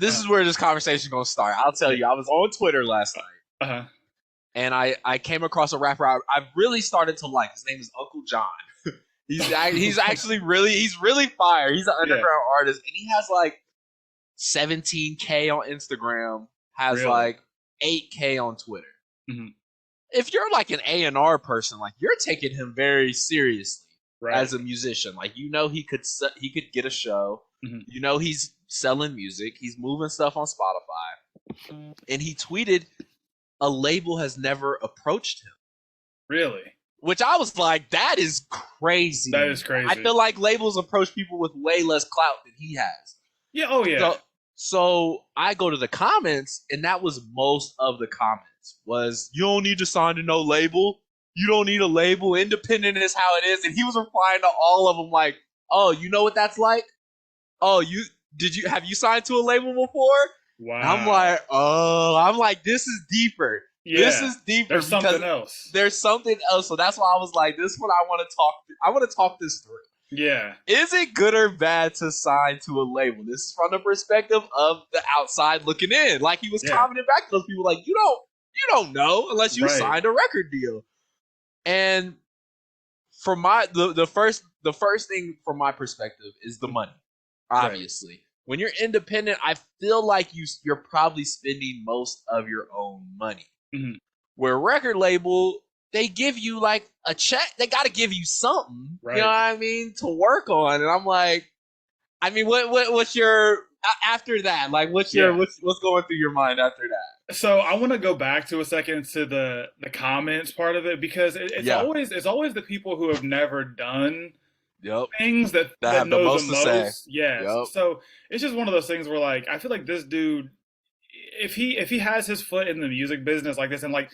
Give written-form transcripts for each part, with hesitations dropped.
this is where this conversation is gonna start. I'll tell you. I was on Twitter last night, Uh-huh. and I came across a rapper I really started to like. His name is Uncle John. He's actually he's really fire. He's an underground artist, and he has like 17K on Instagram. Has Really? like 8K on Twitter. Mm-hmm. If you're like an A&R person, like you're taking him very seriously as a musician. Like he could get a show. Mm-hmm. He's selling music. He's moving stuff on Spotify. And he tweeted a label has never approached him. Really? Which I was like, that is crazy. That is crazy. I feel like labels approach people with way less clout than he has. Yeah, oh yeah. So I go to the comments, and that was most of the comments was, you don't need to sign to no label. You don't need a label. Independent is how it is. And he was replying to all of them like, oh, you know what that's like? Oh, have you signed to a label before? Wow. And I'm like, this is deeper. Yeah. This is deeper. There's something else. There's something else. So that's why I was like, this one I want to talk this through. Yeah. Is it good or bad to sign to a label? This is from the perspective of the outside looking in. Like he was commenting back to those people like, you don't know unless you signed a record deal. And for the first thing from my perspective is the money. Obviously. Right. When you're independent, I feel like you're probably spending most of your own money. Mm-hmm. Where record label, they give you like a check. They got to give you something, right. You know what I mean, to work on. And I'm like, I mean, what's your after that? Like, what's going through your mind after that? So I want to go back to a second to the comments part of it because it's always the people who have never done things that have know the most the to most. say. Yes. Yep. So it's just one of those things where like I feel like this dude, if he has his foot in the music business like this, and like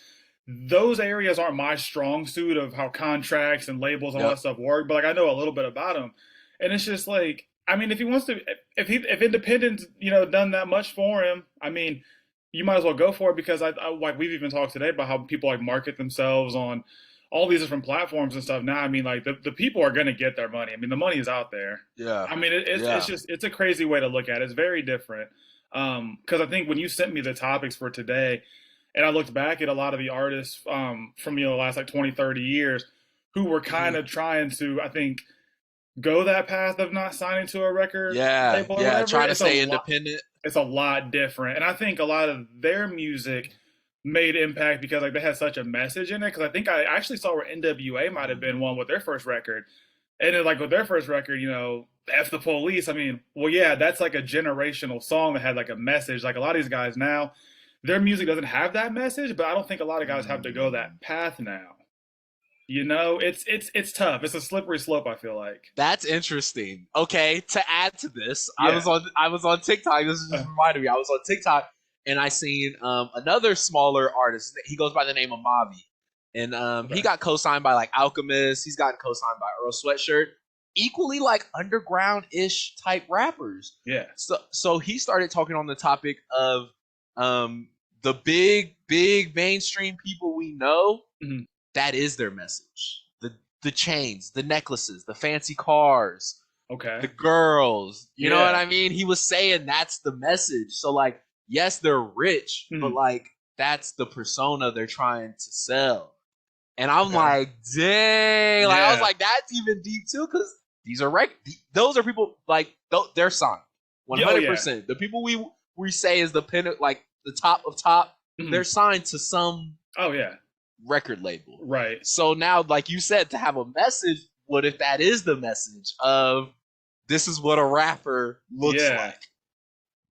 those areas aren't my strong suit of how contracts and labels and all that stuff work, but like I know a little bit about them, and it's just like, I mean, if he wants to, if independence, done that much for him, I mean, you might as well go for it because I like we've even talked today about how people like market themselves on all these different platforms and stuff. Now, I mean, like the people are going to get their money. I mean, the money is out there. Yeah. I mean, it's a crazy way to look at it. It's very different. Because I think when you sent me the topics for today, and I looked back at a lot of the artists from the last like 20, 30 years who were kind of trying to, I think, go that path of not signing to a record label or whatever. Trying to stay independent. It's a lot different. And I think a lot of their music made impact because like they had such a message in it. Because I think I actually saw where NWA might have been one with their first record. And then like with their first record, F the Police. I mean, well, yeah, that's like a generational song that had like a message. Like a lot of these guys now, their music doesn't have that message, but I don't think a lot of guys have to go that path now. It's tough. It's a slippery slope, I feel like. That's interesting. Okay, to add to this, I was on TikTok. This is just reminded me. I was on TikTok and I seen another smaller artist. He goes by the name of Mavi. And he got co-signed by like Alchemist. He's gotten co-signed by Earl Sweatshirt. Equally like underground-ish type rappers. Yeah. So he started talking on the topic of the big mainstream people we know. Mm-hmm. That is their message. The chains, the necklaces, the fancy cars, the girls. You know what I mean? He was saying that's the message. So like, yes, they're rich, but like that's the persona they're trying to sell. And I'm like, dang. Like I was like, that's even deep too, because these are those are people like they're signed 100%. The people we say is the pin, like the top of top, they're signed to some record label. Right. So now, like you said, to have a message, what if that is the message of this is what a rapper looks like?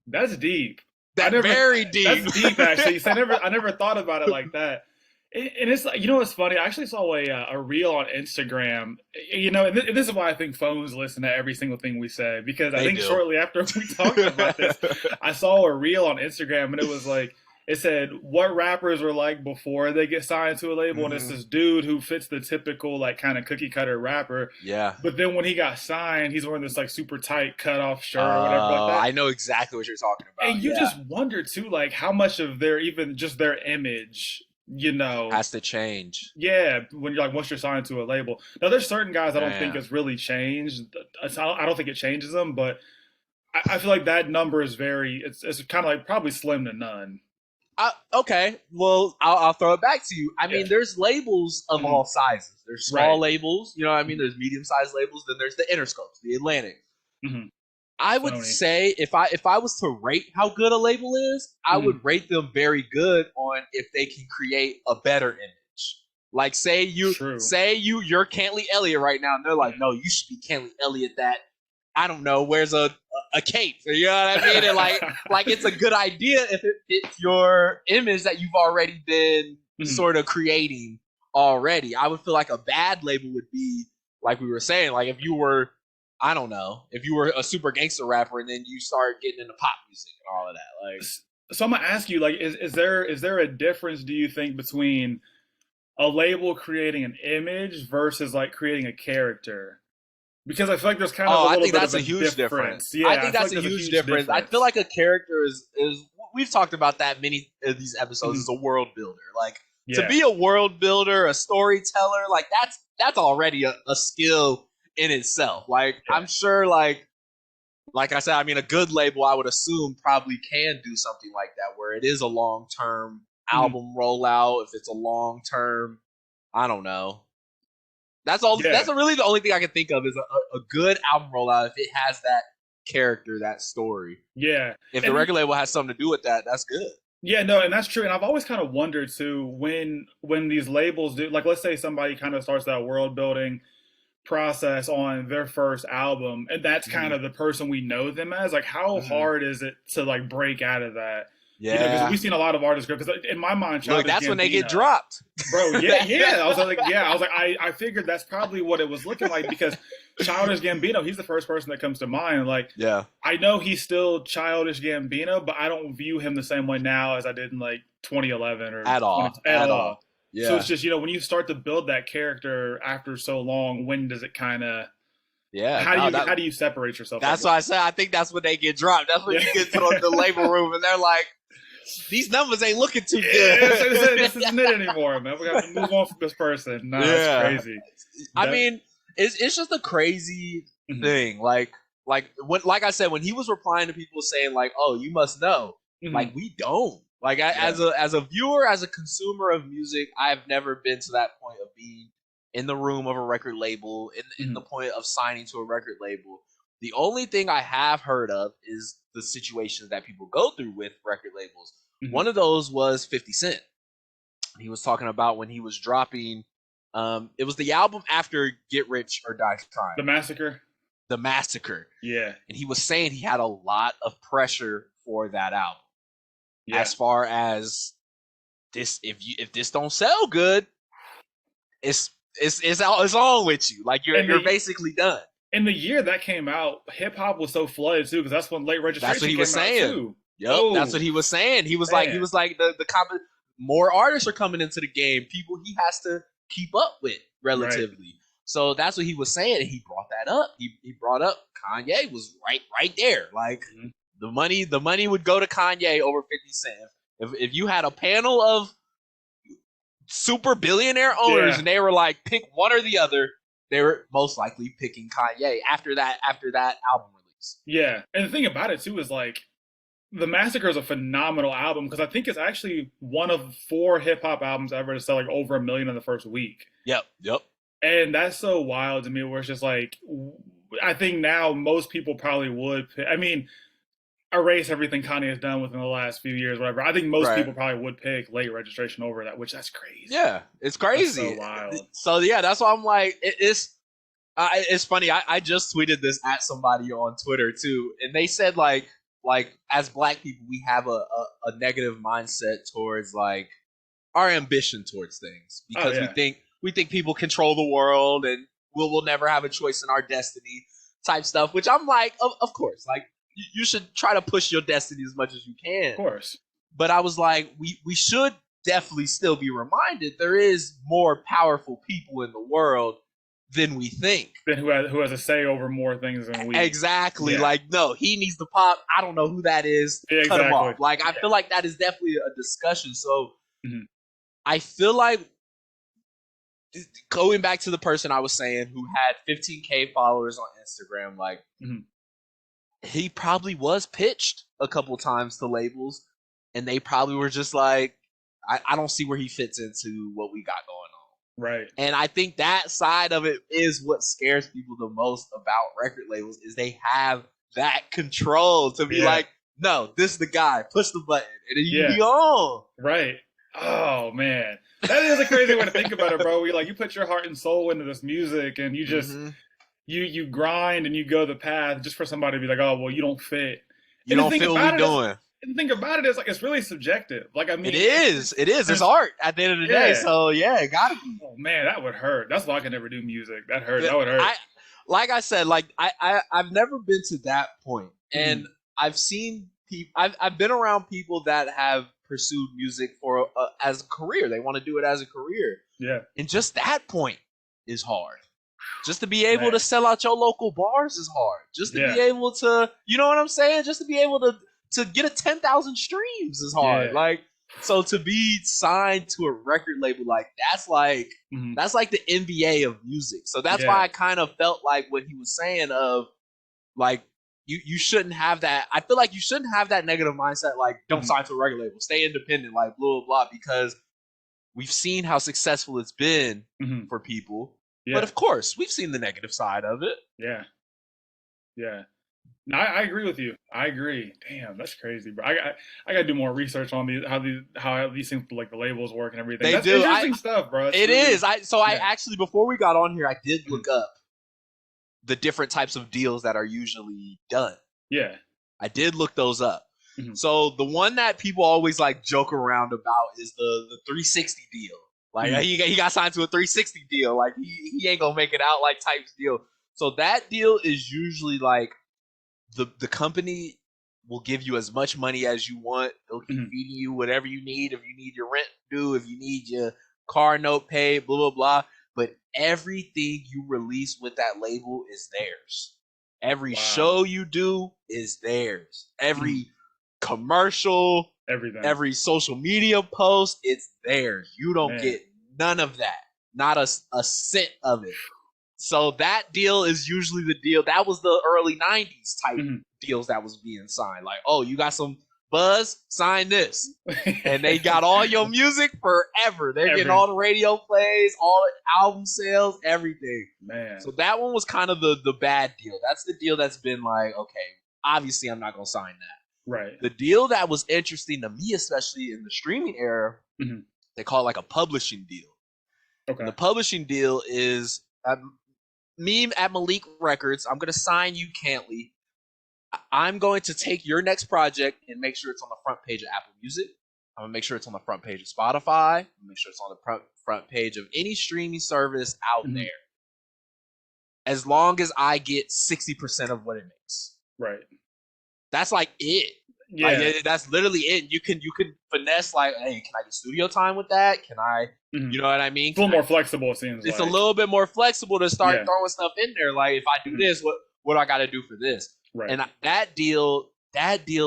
That's deep. Very deep. That's deep, actually. So I never thought about it like that. And it's like, what's funny? I actually saw a reel on Instagram, and this is why I think phones listen to every single thing we say, because I think shortly after we talked about this, I saw a reel on Instagram and it was like, it said what rappers were like before they get signed to a label, and it's this dude who fits the typical like kind of cookie cutter rapper. Yeah. But then when he got signed, he's wearing this like super tight cut off shirt or whatever like that. I know exactly what you're talking about. And you just wonder too, like how much of their image, has to change. Yeah, when you're like once you're signed to a label. Now there's certain guys I don't think has really changed. I don't think it changes them, but I feel like that number is it's kind of like probably slim to none. Okay, well, I'll throw it back to you. I mean, there's labels of all sizes. There's small labels, you know what I mean? There's medium-sized labels, then there's the Interscopes, the Atlantic. I would say if I was to rate how good a label is, I would rate them very good on if they can create a better image. Like say you're Cantley Elliott right now, and they're like, no, you should be Cantley Elliott that I don't know, wears a cape. You know what I mean? And like it's a good idea if it fits your image that you've already been sort of creating already. I would feel like a bad label would be, like we were saying, like if you were, I don't know, if you were a super gangster rapper and then you start getting into pop music and all of that. Like, so I'm gonna ask you, like, is there a difference, do you think, between a label creating an image versus like creating a character? Because I feel like there's kind of I think that's a huge difference. Yeah, I think that's a huge difference. I feel like a character is we've talked about that many of these episodes is a world builder. Like to be a world builder, a storyteller, like that's already a skill in itself. Like I'm sure like I said, I mean a good label I would assume probably can do something like that where it is a long-term album rollout, if it's a long-term, I don't know. That's all. Yeah. That's really the only thing I can think of is a good album rollout if it has that character, that story. Yeah. If the record label has something to do with that, that's good. Yeah, no, and that's true. And I've always kind of wondered too when these labels do, like, let's say somebody kind of starts that world building process on their first album, and that's kind of the person we know them as. Like, how hard is it to like break out of that? Yeah, because we've seen a lot of artists go. Because in my mind, look, that's Gambino, when they get dropped, bro. Yeah. I was like, I figured that's probably what it was looking like because Childish Gambino, he's the first person that comes to mind. Like, I know he's still Childish Gambino, but I don't view him the same way now as I did in like 2011 or at all. Yeah. So it's just when you start to build that character after so long, when does it kind of? Yeah. How do you separate yourself? That's why I said I think that's when they get dropped. That's when you get to the label room and they're like, these numbers ain't looking too good. This isn't it anymore, man. We got to move on from this person. Nah, it's crazy. I mean, it's just a crazy thing. Like I said, when he was replying to people saying like, "Oh, you must know," like we don't. Like as a viewer, as a consumer of music, I've never been to that point of being in the room of a record label, in the point of signing to a record label. The only thing I have heard of is the situations that people go through with record labels. One of those was 50 Cent. He was talking about when he was dropping, it was the album after Get Rich or Die Trying. The Massacre. Yeah. And he was saying he had a lot of pressure for that album. Yeah. As far as this, if this don't sell good, it's on with you. Like you're basically done. In the year that came out, hip hop was so flooded too, because that's when Late Registration that's what he came was saying. Out too. Yep, that's what he was saying. He was like the more artists are coming into the game, people he has to keep up with relatively. Right. So that's what he was saying, and he brought that up. He brought up Kanye was right there. Like the money would go to Kanye over 50 Cent. If you had a panel of super billionaire owners and they were like pick one or the other, they were most likely picking Kanye after that album release. Yeah, and the thing about it too is like The Massacre is a phenomenal album because I think it's actually one of 4 hip hop albums ever to sell like over 1 million in the first week. Yep. And that's so wild to me. Where it's just like, I think now most people probably would. I mean, erase everything Kanye has done within the last few years, whatever. I think most people probably would pick Late Registration over that, which that's crazy. Yeah, it's crazy. That's so wild. So yeah, that's why I'm like, it's funny. I just tweeted this at somebody on Twitter too, and they said like as Black people, we have a negative mindset towards like our ambition towards things because we think people control the world and we'll never have a choice in our destiny type stuff. Which I'm like, of course, like. You should try to push your destiny as much as you can. Of course. But I was like, we should definitely still be reminded there is more powerful people in the world than we think. Then who has a say over more things than we. Exactly. Yeah. Like, no, he needs to pop. I don't know who that is. Yeah, exactly. Cut him off. Like, I feel like that is definitely a discussion. So I feel like going back to the person I was saying who had 15K followers on Instagram, like, he probably was pitched a couple times to labels, and they probably were just like, I don't see where he fits into what we got going on. Right. And I think that side of it is what scares people the most about record labels, is they have that control to be like, no, this is the guy, push the button, and then you be on. Right. Oh man, that is a crazy way to think about it, bro. You put your heart and soul into this music, and you just you grind and you go the path just for somebody to be like, oh well, you don't fit. You don't fit what we're doing. And think about it, it's really subjective. Like, I mean, it is. It's art at the end of the day. So yeah, it gotta be. Oh man, that would hurt. That's why I could never do music. That hurt. That would hurt. Like I said, like I've never been to that point, and I've seen people. I've been around people that have pursued music for as a career. They want to do it as a career. Yeah. And just that point is hard. Just to be able to sell out your local bars is hard. Just to be able to, you know what I'm saying? Just to be able to get a 10,000 streams is hard. Like, so to be signed to a record label, like that's like the NBA of music. So that's why I kind of felt like what he was saying of like, you shouldn't have that. I feel like you shouldn't have that negative mindset. Like, don't sign to a record label, stay independent, like blah, blah, blah, because we've seen how successful it's been for people. Yeah. But of course, we've seen the negative side of it. Yeah. Yeah. No, I agree with you. I agree. Damn, that's crazy, bro. I got to do more research on how these things, like the labels work and everything. That's interesting stuff, bro. It is. I actually, before we got on here, I did look up the different types of deals that are usually done. Yeah. I did look those up. So the one that people always like joke around about is the 360 deal. Like he got signed to a 360 deal. Like he ain't gonna make it out like type deal. So that deal is usually like the company will give you as much money as you want. They'll keep feeding you whatever you need. If you need your rent due, if you need your car note paid, blah, blah, blah. But everything you release with that label is theirs. Every show you do is theirs. Every commercial, everything, every social media post, it's theirs. You don't get none of that. Not a cent of it. So that deal is usually the deal. That was the early 90s type deals that was being signed. Like, oh, you got some buzz? Sign this. And they got all your music forever. They're getting all the radio plays, all the album sales, everything. Man. So that one was kind of the bad deal. That's the deal that's been like, okay, obviously I'm not going to sign that. Right. The deal that was interesting to me, especially in the streaming era, they call it like a publishing deal. Okay. And the publishing deal is me at Malik Records. I'm going to sign you, Cantley. I'm going to take your next project and make sure it's on the front page of Apple Music. I'm going to make sure it's on the front page of Spotify. I'm going to make sure it's on the front page of any streaming service out there. As long as I get 60% of what it makes. Right. That's like it. Yeah. Like, that's literally it. You can finesse like, hey, can I get studio time with that? Can I, you know what I mean? It's a little more flexible, it seems It's like a little bit more flexible to start throwing stuff in there. Like, if I do this, what do I got to do for this? Right. And that deal,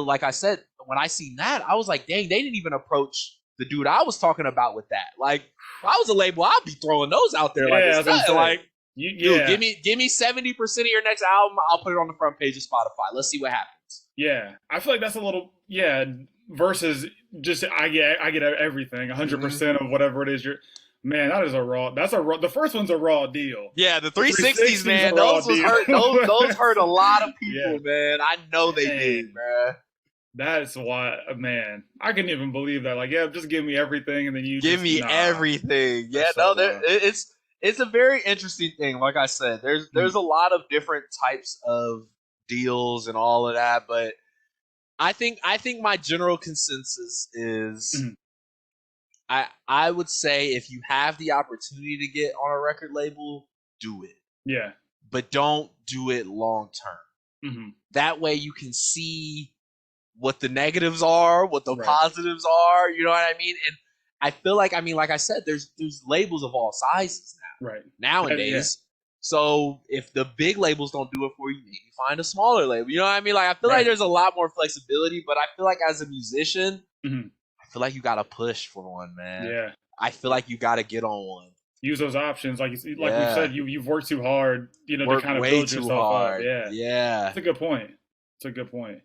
like I said, when I seen that, I was like, dang, they didn't even approach the dude I was talking about with that. Like, if I was a label, I'd be throwing those out there. Like, it's not, like, dude, give me 70% of your next album. I'll put it on the front page of Spotify. Let's see what happens. Yeah, I feel like that's a little versus just I get everything 100% of whatever it is. Man, that is the first one's a raw deal. Yeah, the 360s, man, those hurt a lot of people, man. I know they did, man. That's why, man, I couldn't even believe that. Like, just give me everything, and then you give me everything. Yeah, it's a very interesting thing. Like I said, there's a lot of different types of deals and all of that, but I think my general consensus is I would say if you have the opportunity to get on a record label, do it. Yeah. But don't do it long term. That way you can see what the negatives are, what the positives are, you know what I mean? And I feel like, like I said, there's labels of all sizes now. Right. Nowadays. So if the big labels don't do it for you, maybe find a smaller label. You know what I mean? Like, I feel like there's a lot more flexibility, but I feel like as a musician, I feel like you got to push for one, man. Yeah. I feel like you got to get on one. Use those options. Like we said, you've worked too hard, to kind of build yourself up. Yeah. Yeah. That's a good point. It's a good point.